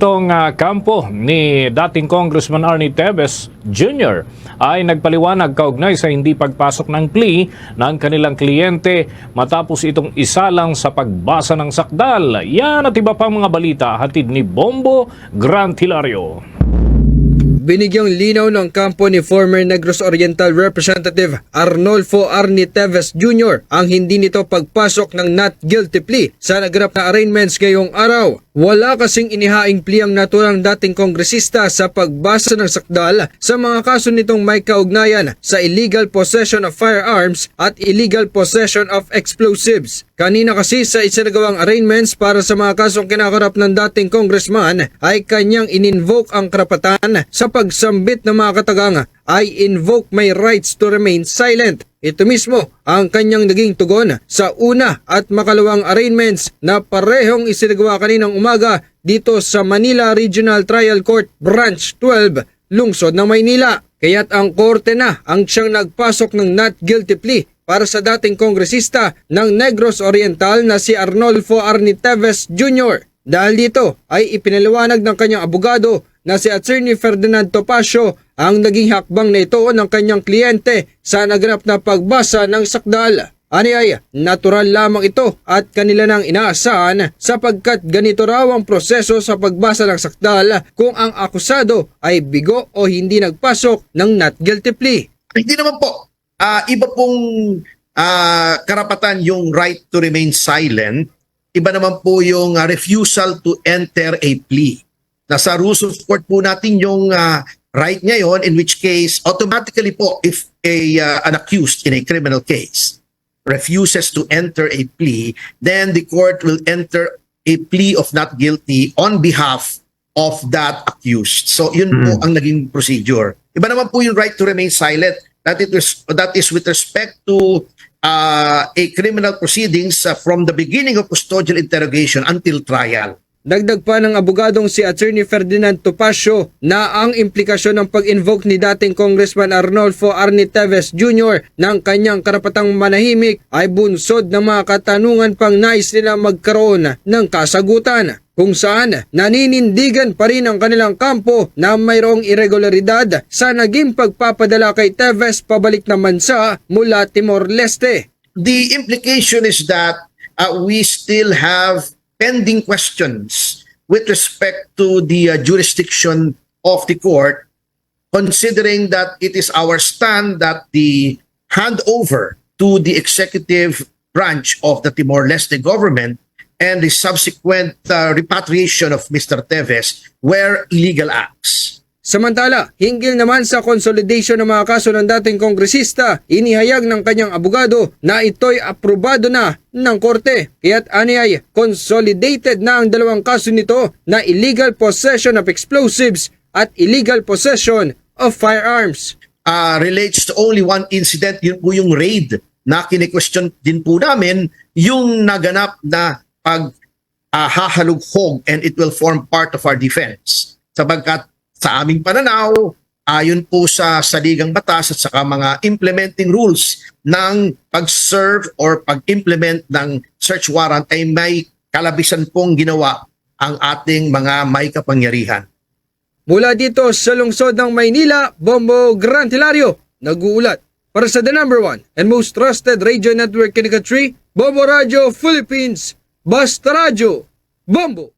Itong kampo ni dating Congressman Arnie Teves Jr. ay nagpaliwanag kaugnay sa hindi pagpasok ng plea ng kanilang kliyente matapos itong isalang sa pagbasa ng sakdal. Yan at iba pang mga balita hatid ni Bombo Grant Hilario. Binigyang linaw ng kampo ni former Negros Oriental Representative Arnolfo Arnie Teves Jr. ang hindi nito pagpasok ng not guilty plea sa naganap na arraignments ngayong araw. Wala kasing inihaing plea ang naturang dating kongresista sa pagbasa ng sakdal sa mga kaso nitong may kaugnayan sa illegal possession of firearms at illegal possession of explosives. Kanina kasi sa isinagawang arraignments para sa mga kasong kinakarap ng dating congressman ay kanyang ininvoke ang karapatan sa pagsambit ng mga katagang I invoke my rights to remain silent. Ito mismo ang kanyang naging tugon sa una at makalawang arraignments na parehong isinagawa kaninang umaga dito sa Manila Regional Trial Court Branch 12, Lungsod ng Maynila. Kaya't ang korte na ang siyang nagpasok ng not guilty plea para sa dating kongresista ng Negros Oriental na si Arnolfo Arnie Teves Jr. Dahil dito ay ipinaliwanag ng kanyang abogado na si Attorney Ferdinand Topacio ang naging hakbang na ito ng kanyang kliyente sa naganap na pagbasa ng sakdal. Ani ay natural lamang ito at kanila nang inaasahan sapagkat ganito raw ang proseso sa pagbasa ng sakdal kung ang akusado ay bigo o hindi nagpasok ng not guilty plea. Hindi naman po. Iba pong karapatan yung right to remain silent. Iba naman po yung refusal to enter a plea. Nasa rules of court po natin yung right ngayon, in which case automatically po if an accused in a criminal case refuses to enter a plea, then the court will enter a plea of not guilty on behalf of that accused. So yun po ang naging procedure. Iba naman po yung right to remain silent. That is with respect to a criminal proceedings from the beginning of custodial interrogation until trial. Dagdag pa ng abogadong si Attorney Ferdinand Topacio na ang implikasyon ng pag-invoke ni dating Congressman Arnolfo Arnie Teves Jr. ng kanyang karapatang manahimik ay bunsod ng mga katanungan pang nais nila magkaroon ng kasagutan, kung saan naninindigan pa rin ang kanilang kampo na mayroong irregularidad sa naging pagpapadala kay Teves pabalik na bansa mula Timor-Leste. The implication is that we still have pending questions with respect to the jurisdiction of the court, considering that it is our stand that the handover to the executive branch of the Timor-Leste government and the subsequent repatriation of Mr. Teves were illegal acts. Samantala, hinggil naman sa consolidation ng mga kaso ng dating kongresista, inihayag ng kanyang abogado na ito'y aprobado na ng korte. Kaya't aniyay consolidated na ang dalawang kaso nito na illegal possession of explosives at illegal possession of firearms. Relates to only one incident, yun po yung raid na kine-question din po namin, yung naganap na paghahalughog and it will form part of our defense. Sapagkat sa aming pananaw, ayon po sa saligang batas at saka mga implementing rules ng pag-serve or pag-implement ng search warrant ay may kalabisan pong ginawa ang ating mga may kapangyarihan. Mula dito sa lungsod ng Maynila, Bombo Grant Hilario, nag-uulat para sa the number 1 and most trusted radio network in the country, Bombo Radio Philippines, Basta Radio, Bombo!